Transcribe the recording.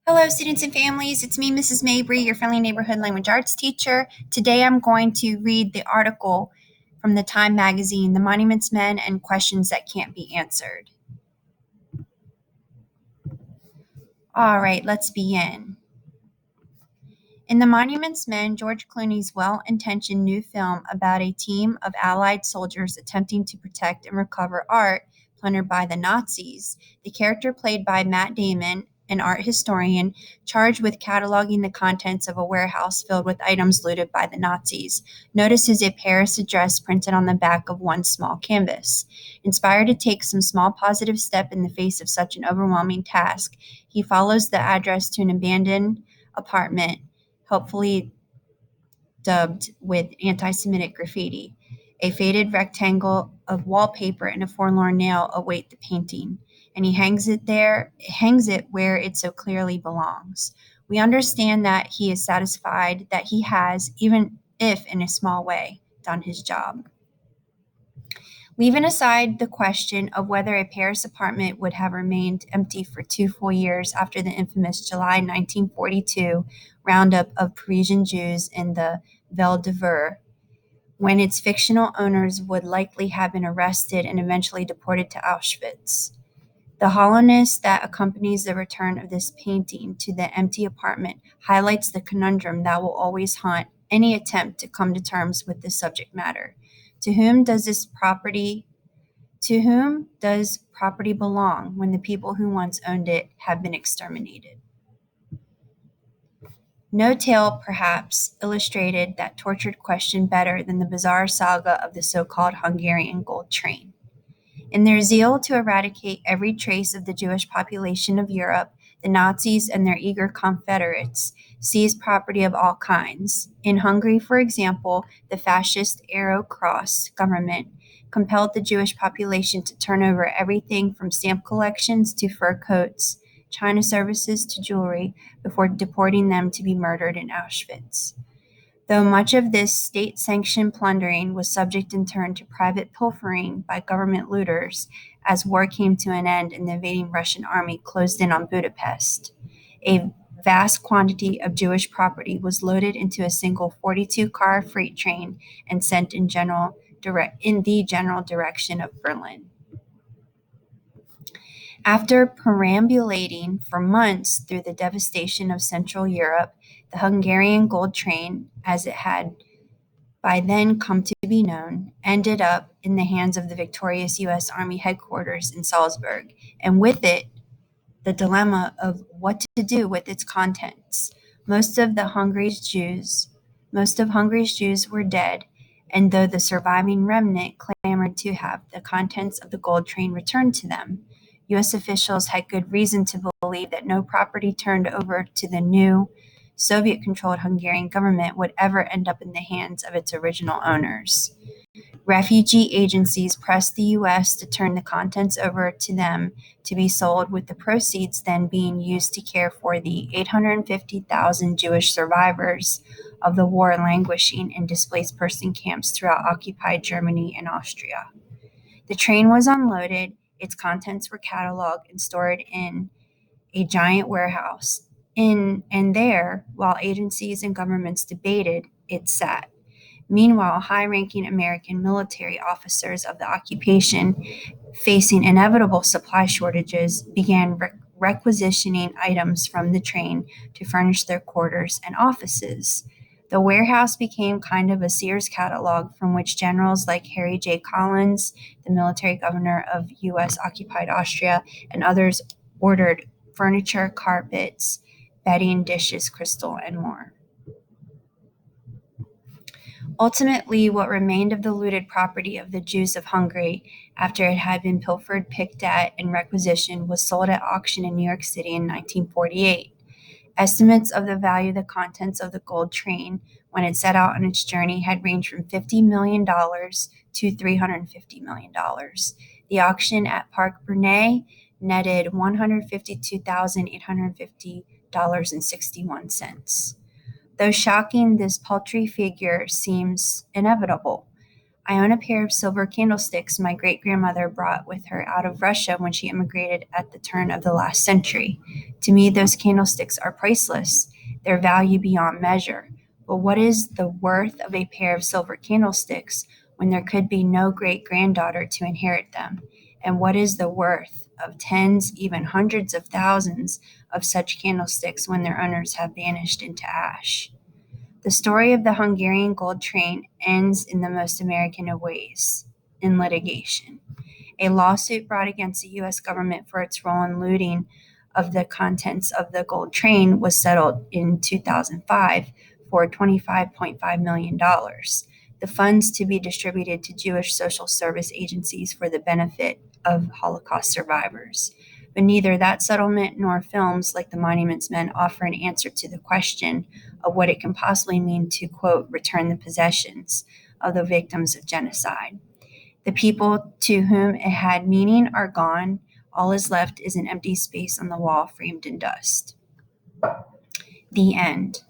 Hello, students and families. It's me, Mrs. Mabry, your friendly neighborhood language arts teacher. Today I'm going to read the article from the Time magazine, The Monuments Men and Questions That Can't Be Answered. All right, let's begin. In The Monuments Men, George Clooney's well-intentioned new film about a team of Allied soldiers attempting to protect and recover art plundered by the Nazis, the character played by Matt Damon, an art historian charged with cataloging the contents of a warehouse filled with items looted by the Nazis, notices a Paris address printed on the back of one small canvas. Inspired to take some small positive step in the face of such an overwhelming task, he follows the address to an abandoned apartment, helpfully dubbed with anti-Semitic graffiti. A faded rectangle of wallpaper and a forlorn nail await the painting, and he hangs it where it so clearly belongs. We understand that he is satisfied that he has, even if in a small way, done his job. Leaving aside the question of whether a Paris apartment would have remained empty for 2 full years after the infamous July 1942 roundup of Parisian Jews in the Val d'Hiver, when its fictional owners would likely have been arrested and eventually deported to Auschwitz. The hollowness that accompanies the return of this painting to the empty apartment highlights the conundrum that will always haunt any attempt to come to terms with this subject matter. To whom does property belong when the people who once owned it have been exterminated? No tale, perhaps, illustrated that tortured question better than the bizarre saga of the so-called Hungarian gold train. In their zeal to eradicate every trace of the Jewish population of Europe, the Nazis and their eager confederates seized property of all kinds. In Hungary, for example, the fascist Arrow Cross government compelled the Jewish population to turn over everything from stamp collections to fur coats, China services to jewelry, before deporting them to be murdered in Auschwitz. Though much of this state-sanctioned plundering was subject in turn to private pilfering by government looters as war came to an end and the invading Russian army closed in on Budapest, a vast quantity of Jewish property was loaded into a single 42-car freight train and sent in the general direction of Berlin. After perambulating for months through the devastation of Central Europe, the Hungarian gold train, as it had by then come to be known, ended up in the hands of the victorious U.S. Army headquarters in Salzburg, and with it, the dilemma of what to do with its contents. Most of Hungary's Jews were dead, and though the surviving remnant clamored to have the contents of the gold train returned to them, U.S. officials had good reason to believe that no property turned over to the new Soviet-controlled Hungarian government would ever end up in the hands of its original owners. Refugee agencies pressed the U.S. to turn the contents over to them to be sold, with the proceeds then being used to care for the 850,000 Jewish survivors of the war languishing in displaced person camps throughout occupied Germany and Austria. The train was unloaded, its contents were cataloged and stored in a giant warehouse. And there, while agencies and governments debated, it sat. Meanwhile, high-ranking American military officers of the occupation, facing inevitable supply shortages, began requisitioning items from the train to furnish their quarters and offices. The warehouse became kind of a Sears catalog from which generals like Harry J. Collins, the military governor of U.S.-occupied Austria, and others ordered furniture, carpets, bedding, dishes, crystal, and more. Ultimately, what remained of the looted property of the Jews of Hungary, after it had been pilfered, picked at, and requisitioned, was sold at auction in New York City in 1948. Estimates of the value of the contents of the gold train when it set out on its journey had ranged from $50 million to $350 million. The auction at Park Bernay netted $152,850.61. Though shocking, this paltry figure seems inevitable. I own a pair of silver candlesticks my great-grandmother brought with her out of Russia when she immigrated at the turn of the last century. To me, those candlesticks are priceless, their value beyond measure. But what is the worth of a pair of silver candlesticks when there could be no great-granddaughter to inherit them? And what is the worth of tens, even hundreds of thousands of such candlesticks when their owners have vanished into ash? The story of the Hungarian gold train ends in the most American of ways, in litigation. A lawsuit brought against the U.S. government for its role in looting of the contents of the gold train was settled in 2005 for $25.5 million. The funds to be distributed to Jewish social service agencies for the benefit of Holocaust survivors. But neither that settlement nor films like The Monuments Men offer an answer to the question of what it can possibly mean to, quote, return the possessions of the victims of genocide. The people to whom it had meaning are gone. All is left is an empty space on the wall framed in dust. The end.